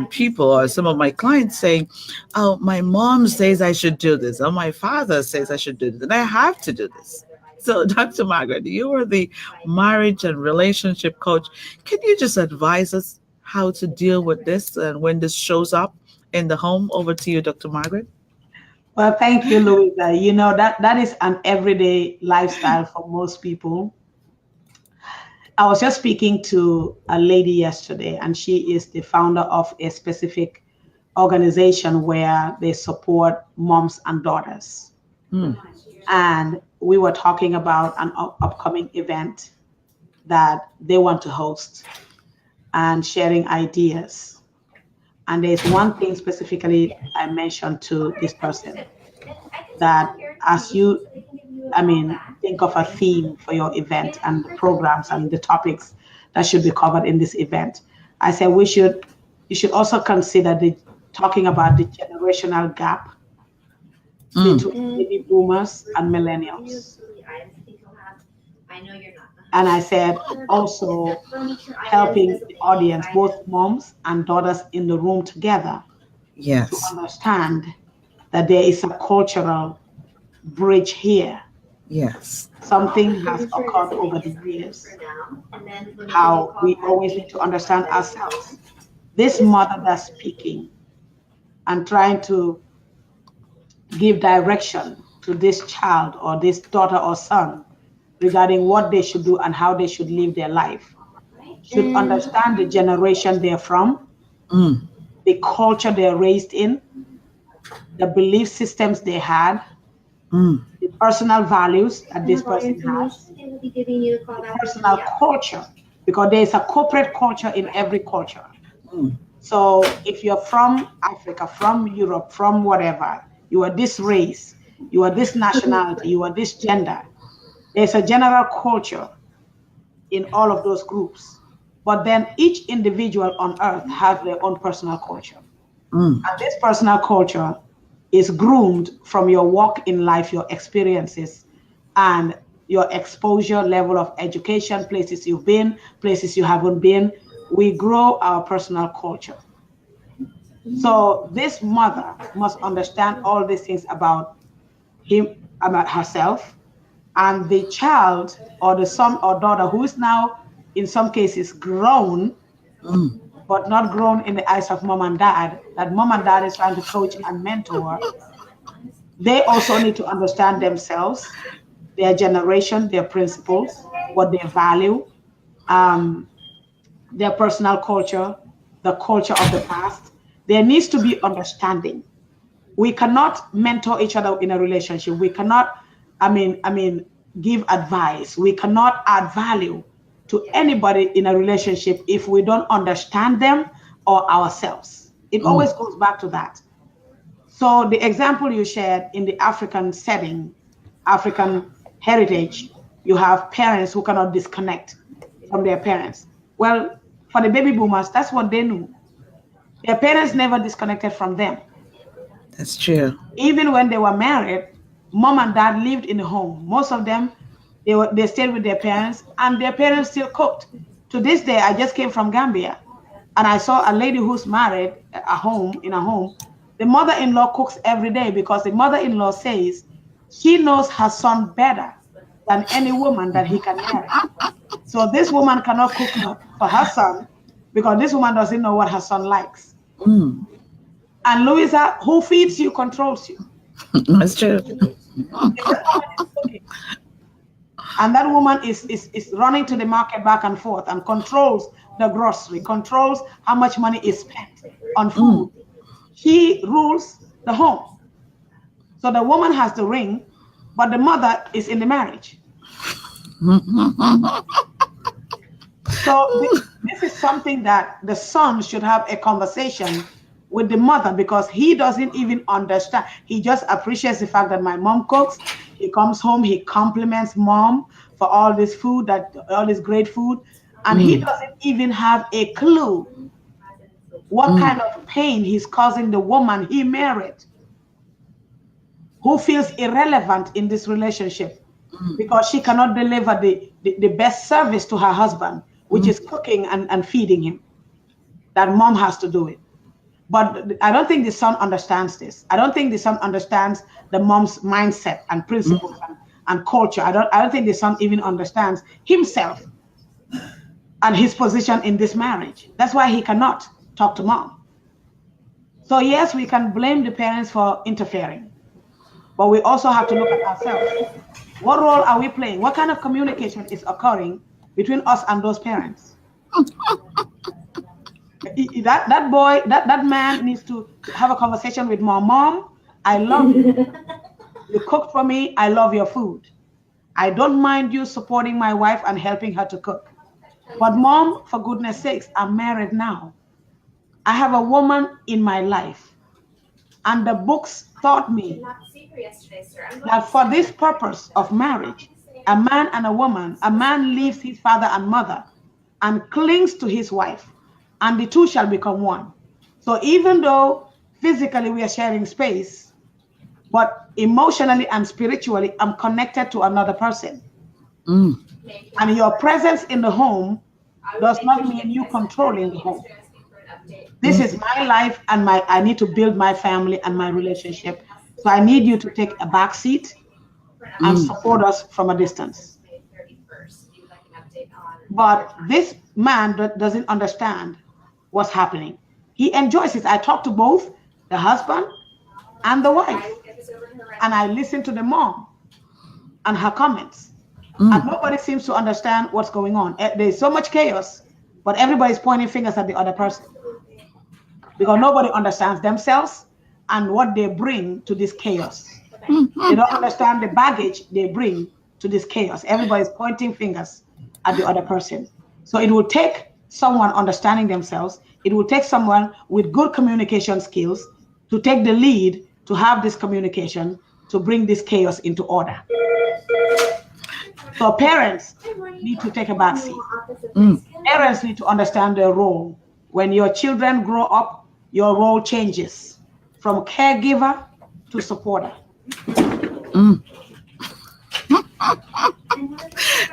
people or some of my clients saying, "Oh, my mom says I should do this, or my father says I should do this, and I have to do this." So, Dr. Margaret, you are the marriage and relationship coach. Can you just advise us how to deal with this and when this shows up in the home? Over to you, Dr. Margaret. Well, thank you, Louisa. That is an everyday lifestyle for most people. I was just speaking to a lady yesterday, and she is the founder of a specific organization where they support moms and daughters. Mm, And we were talking about an upcoming event that they want to host and sharing ideas. And there's one thing specifically I mentioned to this person that as you, think of a theme for your event and the programs and the topics that should be covered in this event. I said you should also consider the talking about the generational gap mm, between baby boomers and millennials. And I said also helping the audience, both moms and daughters in the room together, to yes, understand that there is a cultural bridge here. yes. Something has occurred over the years, how we always need to understand ourselves. This mother that's speaking and trying to give direction to this child or this daughter or son regarding what they should do and how they should live their life should understand the generation they're from, Mm, the culture they're raised in, the belief systems they had, mm, the personal values that this person has, the personal culture, because there is a corporate culture in every culture. mm, So if you're from Africa, from Europe, from whatever, you are this race, you are this nationality, you are this gender. There's a general culture in all of those groups. But then each individual on earth has their own personal culture. mm, And this personal culture is groomed from your walk in life, your experiences, and your exposure level of education, places you've been, places you haven't been. We grow our personal culture. So this mother must understand all these things about him, about herself, and the child or the son or daughter who is now, in some cases, grown, mm, but not grown in the eyes of mom and dad, that mom and dad is trying to coach and mentor. They also need to understand themselves, their generation, their principles, what they value, um, their personal culture, the culture of the past. There needs to be understanding. We cannot mentor each other in a relationship. We cannot, give advice. We cannot add value to anybody in a relationship if we don't understand them or ourselves. It mm, always goes back to that. So the example you shared in the African setting, African heritage, you have parents who cannot disconnect from their parents. Well, for the baby boomers, that's what they knew. Their parents never disconnected from them. That's true. Even when they were married, mom and dad lived in the home. Most of them, they stayed with their parents, and their parents still cooked. To this day, I just came from Gambia, and I saw a lady who's married at home in a home. The mother-in-law cooks every day because the mother-in-law says she knows her son better than any woman that he can marry. So this woman cannot cook for her son because this woman doesn't know what her son likes. Mm. And Louisa, who feeds you controls you. That's true. And that woman is running to the market back and forth and controls the grocery, controls how much money is spent on food. She rules the home. So the woman has the ring, but the mother is in the marriage. So this is something that the son should have a conversation with the mother, because he doesn't even understand. He just appreciates the fact that my mom cooks. He comes home, he compliments mom for all this food, all this great food, and he doesn't even have a clue what kind of pain he's causing the woman he married, who feels irrelevant in this relationship because she cannot deliver the best service to her husband, which is cooking and feeding him. That mom has to do it. But I don't think the son understands this. I don't think the son understands the mom's mindset and principles and culture. I don't think the son even understands himself and his position in this marriage. That's why he cannot talk to mom. So yes, we can blame the parents for interfering, but we also have to look at ourselves. What role are we playing? What kind of communication is occurring between us and those parents? That boy, that man needs to have a conversation with mom. Mom, I love you. You cooked for me. I love your food. I don't mind you supporting my wife and helping her to cook. But mom, for goodness sakes, I'm married now. I have a woman in my life. And the books taught me that for this purpose of marriage, a man and a woman, a man leaves his father and mother and clings to his wife, and the two shall become one. So even though physically we are sharing space, but emotionally and spiritually, I'm connected to another person. And your presence in the home does not mean you controlling the home. This is my life, and I need to build my family and my relationship. So I need you to take a back seat and support us from a distance. But this man doesn't understand what's happening. He enjoys it. I talk to both the husband and the wife, and I listen to the mom and her comments. And nobody seems to understand what's going on. There's so much chaos, but everybody's pointing fingers at the other person because nobody understands themselves and what they bring to this chaos. They don't understand the baggage they bring to this chaos. Everybody's pointing fingers at the other person. So it will take someone understanding themselves. It will take someone with good communication skills to take the lead, to have this communication, to bring this chaos into order. So parents need to take a back seat. Parents need to understand their role. When your children grow up, your role changes from caregiver to supporter.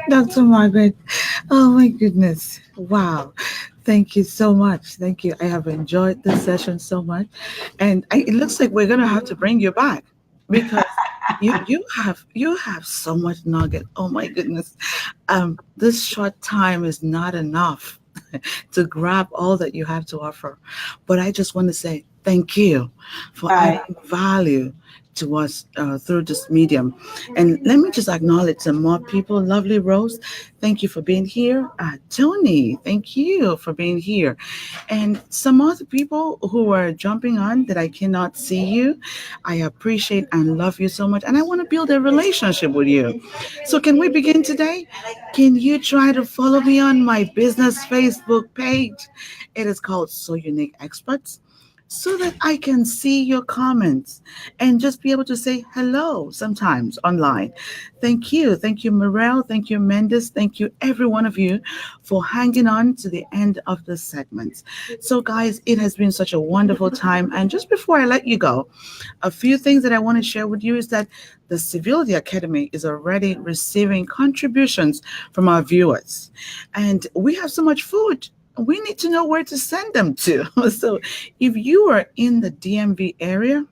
Dr. Margaret, oh my goodness. Wow. Thank you so much. Thank you. I have enjoyed this session so much. And it looks like we're going to have to bring you back because you have so much nugget. Oh my goodness. This short time is not enough to grab all that you have to offer. But I just want to say thank you for adding value to us through this medium. And let me just acknowledge some more people. Lovely Rose, thank you for being here. Tony, thank you for being here. And some other people who are jumping on that I cannot see you. I appreciate and love you so much. And I want to build a relationship with you. So can we begin today? Can you try to follow me on my business Facebook page? It is called So Unique Experts. so that I can see your comments and just be able to say hello sometimes online. Thank you. Thank you, Morel. Thank you, Mendes. Thank you, every one of you, for hanging on to the end of the segment. So, guys, it has been such a wonderful time. And just before I let you go, a few things that I want to share with you is that the Civility Academy is already receiving contributions from our viewers. And we have so much food. We need to know where to send them to. So if you are in the DMV area,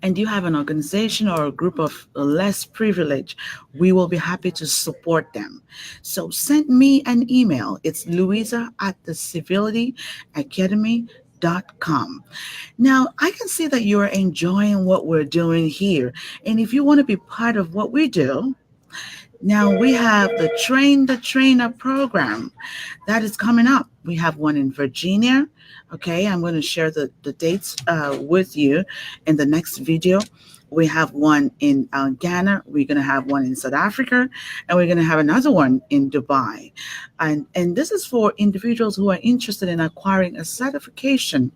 and you have an organization or a group of less privileged, we will be happy to support them. So send me an email. It's Louisa at the Civility Academy.com. Now, I can see that you are enjoying what we're doing here. And if you want to be part of what we do, now we have the Train the Trainer program that is coming up. We have one in Virginia. Okay, I'm going to share the dates with you in the next video. We have one in Ghana. We're going to have one in South Africa, and we're going to have another one in Dubai. And this is for individuals who are interested in acquiring a certification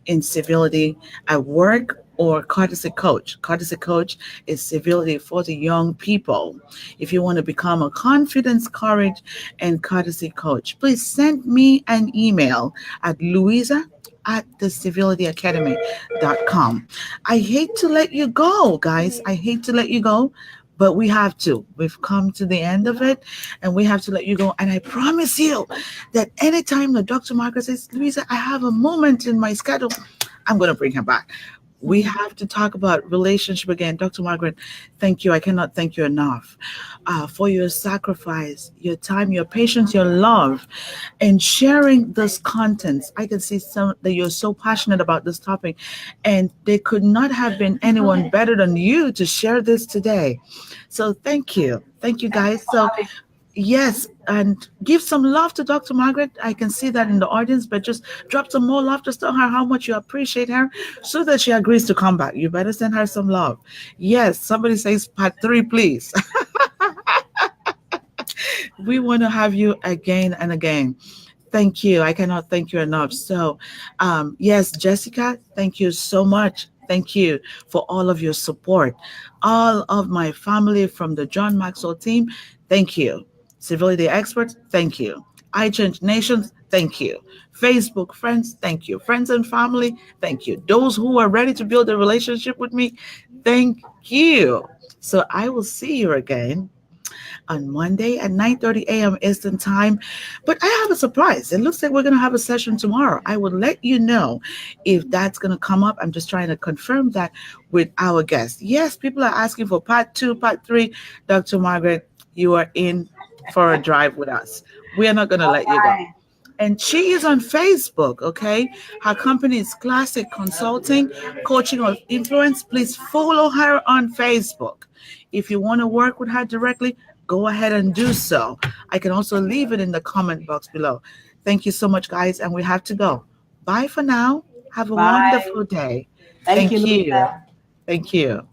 in civility at work or courtesy coach. Courtesy coach is civility for the young people. If you want to become a confidence, courage, and courtesy coach, please send me an email at Louisa at the civilityacademy.com. I hate to let you go, guys. I hate to let you go, but we have to. We've come to the end of it, and we have to let you go. And I promise you that anytime that Dr. Margaret says, Louisa, I have a moment in my schedule, I'm going to bring her back. We have to talk about relationship again. Dr. Margaret, thank you. I cannot thank you enough for your sacrifice, your time, your patience, your love, and sharing this contents. I can see some that you're so passionate about this topic, and there could not have been anyone better than you to share this today. So thank you. Thank you, guys. So yes, and give some love to Dr. Margaret. I can see that in the audience, but just drop some more love. Just tell her how much you appreciate her so that she agrees to come back. You better send her some love. Yes, somebody says part 3, please. We want to have you again and again. Thank you. I cannot thank you enough. So, yes, Jessica, thank you so much. Thank you for all of your support. All of my family from the John Maxwell team, thank you. Civility experts, thank you. I Change Nations, thank you. Facebook friends, thank you. Friends and family, thank you. Those who are ready to build a relationship with me, thank you. So I will see you again on Monday at 9:30 a.m. Eastern Time. But I have a surprise. It looks like we're going to have a session tomorrow. I will let you know if that's going to come up. I'm just trying to confirm that with our guest. Yes, people are asking for part 2, part 3. Dr. Margaret, you are in for a drive with us. We are not going to let you go. Bye. And she is on Facebook, okay? Her company is Classic Consulting, Coaching of Influence. Please follow her on Facebook. If you want to work with her directly, go ahead and do so. I can also leave it in the comment box below. Thank you so much, guys, and we have to go. Bye for now. Have a Bye. wonderful day. Thank you, Thank Louisa. you. Thank you.